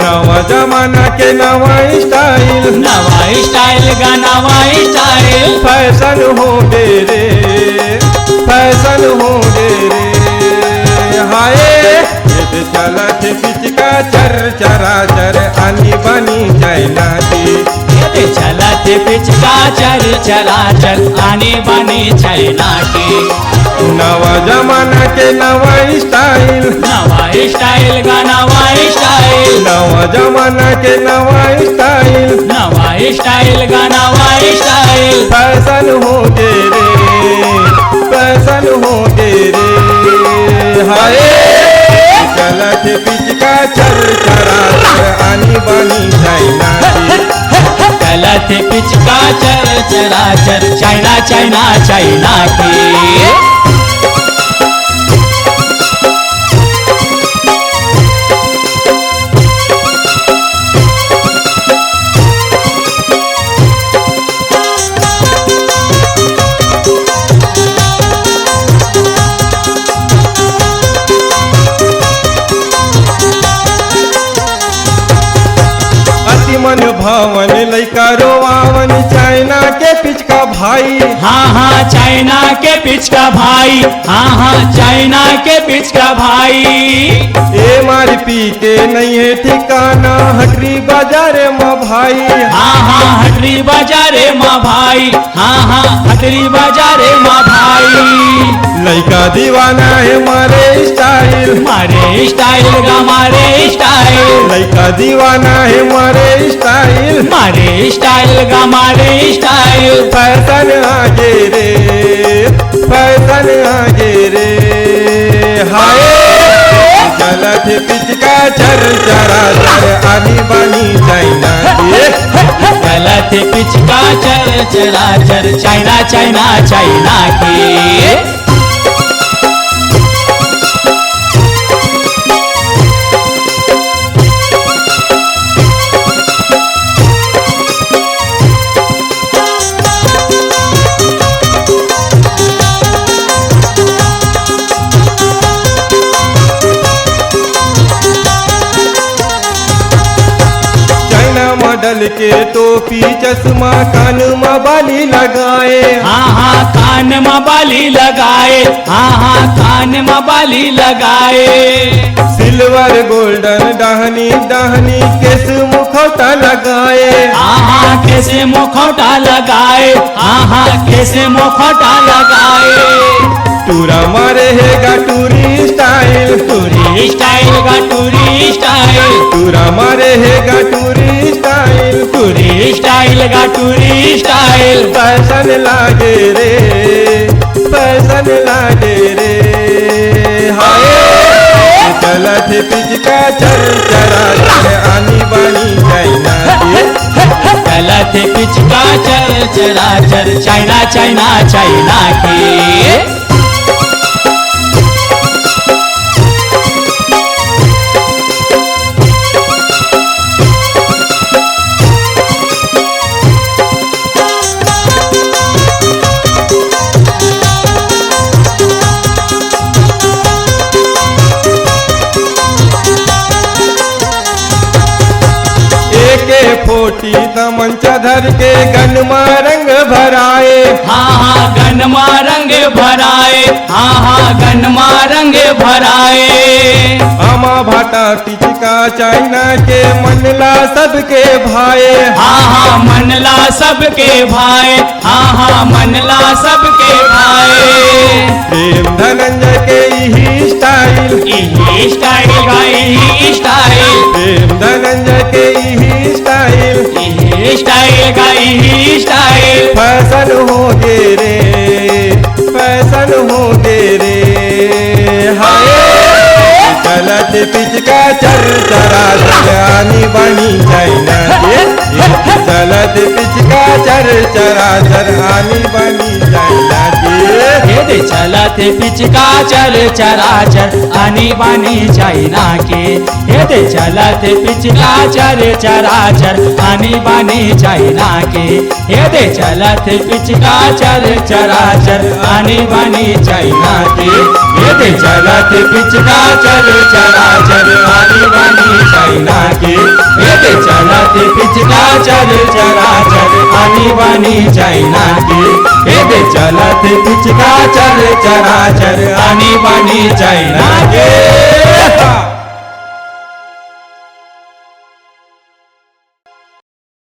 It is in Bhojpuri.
नवा जमाना के नवा स्टाइल गा नवा स्टाइल फैशन हो दे रे फैशन हो दे रे हाय ये चलत पिचका चर चरा चर आनी बानी चाइना की चलत पिचका चर चरा चर आनी बानी चाइना की नवा जमाना के नवा स्टाइल गा नवा स्टाइल नवा जमाना के नवा स्टाइल गा नवा स्टाइल फैशन हो दे रे फैशन हो दे रे हाय चलत पिचका चर चरा चर आनी बानी चाइना की चलत पिचका चर चरा चर चाइना चाइना चाइना की मन भावन लैका रोवावन चाइना के पिचका भाई हाँ चाइना के पिचका भाई हाँ चाइना के पिचका भाई ए मार पी के नहीं है ठिकाना हटरी बाजारे माँ भाई हाँ हटरी बाजारे माँ भाई हाँ हटरी बाजारे माँ भाई लैका दीवाना है मारे स्टाइल गा मारे स्टाइल लैका दीवाना है मारे स्टाइल गा मारे स्टाइल फैशन आगे रे फैशन आगे रे हाय चलत पिचका चर चरा चर आनी बानी चाइना की चलत पिचका चर चरा चर चाइना चाइना चाइना की मॉडल के टोपी चश्मा कान में बाली लगाए हाँ कान में बाली लगाए हाँ कान में बाली लगाए सिल्वर गोल्डन डाहनी डाहनी केस मुखौटा लगाए हाँ केस मुखौटा लगाए हाँ केस मुखौटा लगाए टूरा मारे है गा टूरी स्टाइल गा टूरी स्टाइल टूरा मारे है गा टूरी स्टाइल गा टूरी स्टाइल फैशन लागे रे फैशन लागे रे हाय चलत पिचका चर चरा चर आनी बानी चाइना की चलत पिचका चर चरा चर चाइना चाइना चाइना की फोटी तमंचा धर के गनमा रंग भराए हाँ गनमा रंग भराए हाँ गनमा रंग भराए आमा भाटा पिचका चाइना के मनला सबके भाई हाँ मनला सबके भाई हाँ मनला सबके भाई प्रेम धनंजय के यही स्टाइल गा यही स्टाइल प्रेम धनंजय के यही स्टाइल गा यही स्टाइल फैशन हो गे रे फैशन हो गे रे हाय चलत पिचका चर चरा आनी बानी चाइना की चलत पिचका चर चरा चर आनी बानी चाइना की हे दे चलत पिचका चर चराचर आनी बानी चाइना के हे दे चलत पिचका चर चराचर आनी बानी चाइना के हे दे चलत पिचका चर चराचर आनी बानी चाइना के हे दे चलत पिचका चर चराचर आनी बानी चाइना के हे दे चलत पिचका चर चराचर आनी बानी चाइना के हे दे चलत पिचका चर चराचर आनी बानी चाइना के